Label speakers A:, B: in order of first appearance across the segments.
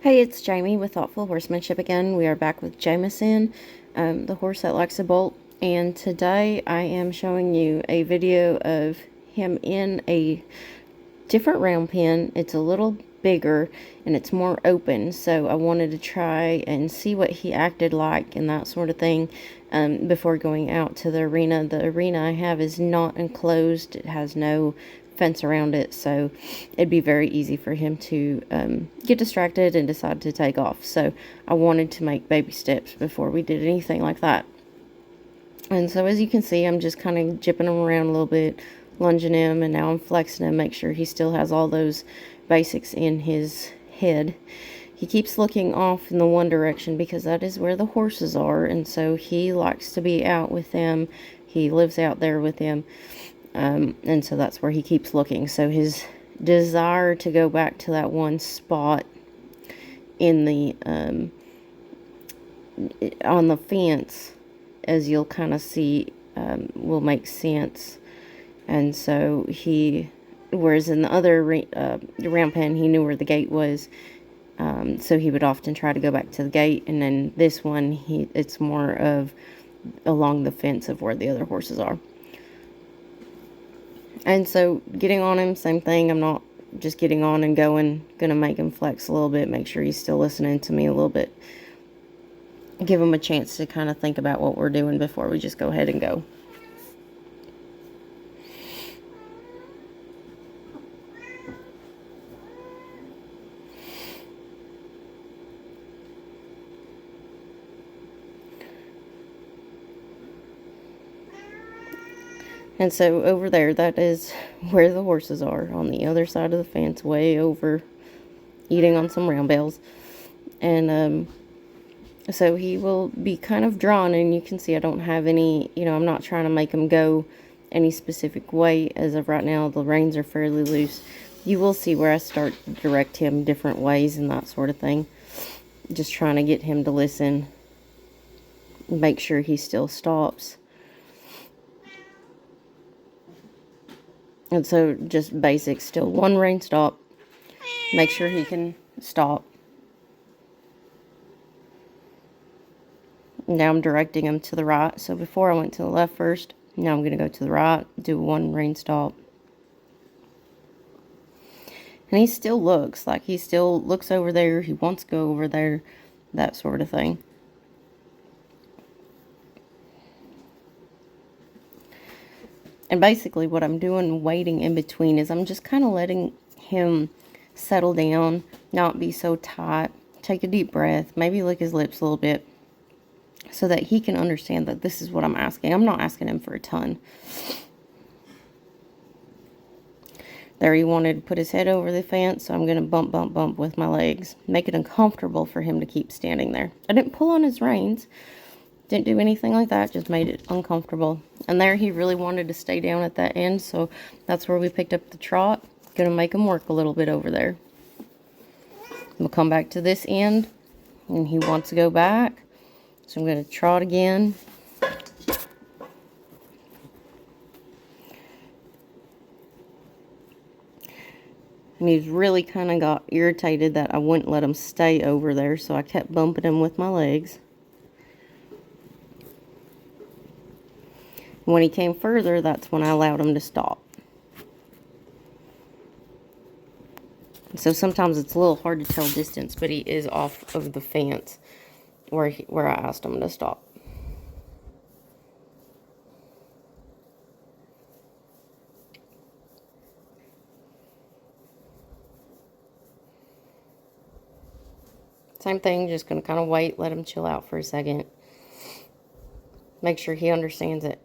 A: Hey, it's Jamie with Thoughtful Horsemanship again. We are back with Jameson, the horse that likes to bolt. And today I am showing you a video of him in a different round pen. It's a little bigger and it's more open. So I wanted to try and see what he acted like and that sort of thing before going out to the arena. The arena I have is not enclosed. It has no fence around it, so it'd be very easy for him to get distracted and decide to take off. So I wanted to make baby steps before we did anything like that. And so as you can see, I'm just kind of jipping him around a little bit, lunging him, and now I'm flexing him, make sure he still has all those basics in his head. He keeps looking off in the one direction because that is where the horses are, and so he likes to be out with them. He lives out there with them. And so that's where he keeps looking. So his desire to go back to that one spot in the on the fence, as you'll kind of see, will make sense. And so whereas in the other round pen, he knew where the gate was, so he would often try to go back to the gate. And then this one, it's more of along the fence of where the other horses are. And so getting on him, same thing. I'm not just getting on and going. Gonna make him flex a little bit, make sure he's still listening to me a little bit. Give him a chance to kind of think about what we're doing before we just go ahead and go. And so over there, that is where the horses are, on the other side of the fence, way over, eating on some round bales. And so he will be kind of drawn, and you can see I don't have any, I'm not trying to make him go any specific way. As of right now, the reins are fairly loose. You will see where I start to direct him different ways and that sort of thing. Just trying to get him to listen, make sure he still stops. And so just basic, still one rein stop. Make sure he can stop. Now I'm directing him to the right. So before I went to the left first, now I'm going to go to the right, do one rein stop. And he still looks over there. He wants to go over there, that sort of thing. And basically what I'm doing waiting in between is I'm just kind of letting him settle down, not be so tight. Take a deep breath, maybe lick his lips a little bit so that he can understand that this is what I'm asking. I'm not asking him for a ton. There, he wanted to put his head over the fence, so I'm going to bump, bump, bump with my legs. Make it uncomfortable for him to keep standing there. I didn't pull on his reins. Didn't do anything like that, just made it uncomfortable. And there he really wanted to stay down at that end, so that's where we picked up the trot. Gonna make him work a little bit over there. We'll come back to this end, and he wants to go back. So I'm gonna trot again. And he's really kind of got irritated that I wouldn't let him stay over there, so I kept bumping him with my legs. When he came further, that's when I allowed him to stop. So sometimes it's a little hard to tell distance, but he is off of the fence where I asked him to stop. Same thing, just going to kind of wait, let him chill out for a second. Make sure he understands it.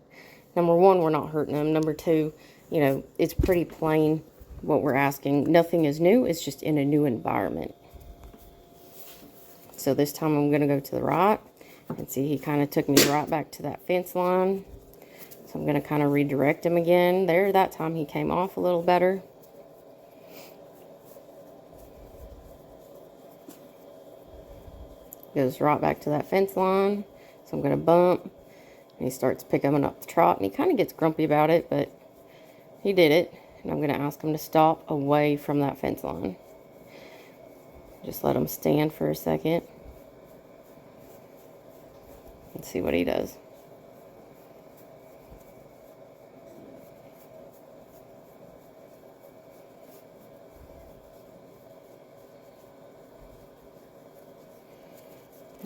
A: Number one, we're not hurting him. Number two, it's pretty plain what we're asking. Nothing is new. It's just in a new environment. So this time I'm going to go to the right. And see, he kind of took me right back to that fence line. So I'm going to kind of redirect him again. There, that time he came off a little better. Goes right back to that fence line. So I'm going to bump. And he starts picking up the trot, and he kind of gets grumpy about it, but he did it. And I'm going to ask him to stop away from that fence line. Just let him stand for a second. Let's see what he does.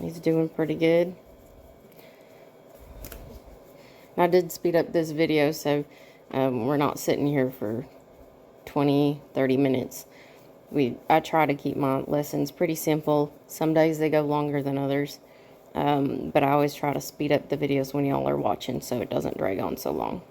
A: He's doing pretty good. I did speed up this video, so we're not sitting here for 20-30 minutes. I try to keep my lessons pretty simple. Some days they go longer than others, but I always try to speed up the videos when y'all are watching so it doesn't drag on so long.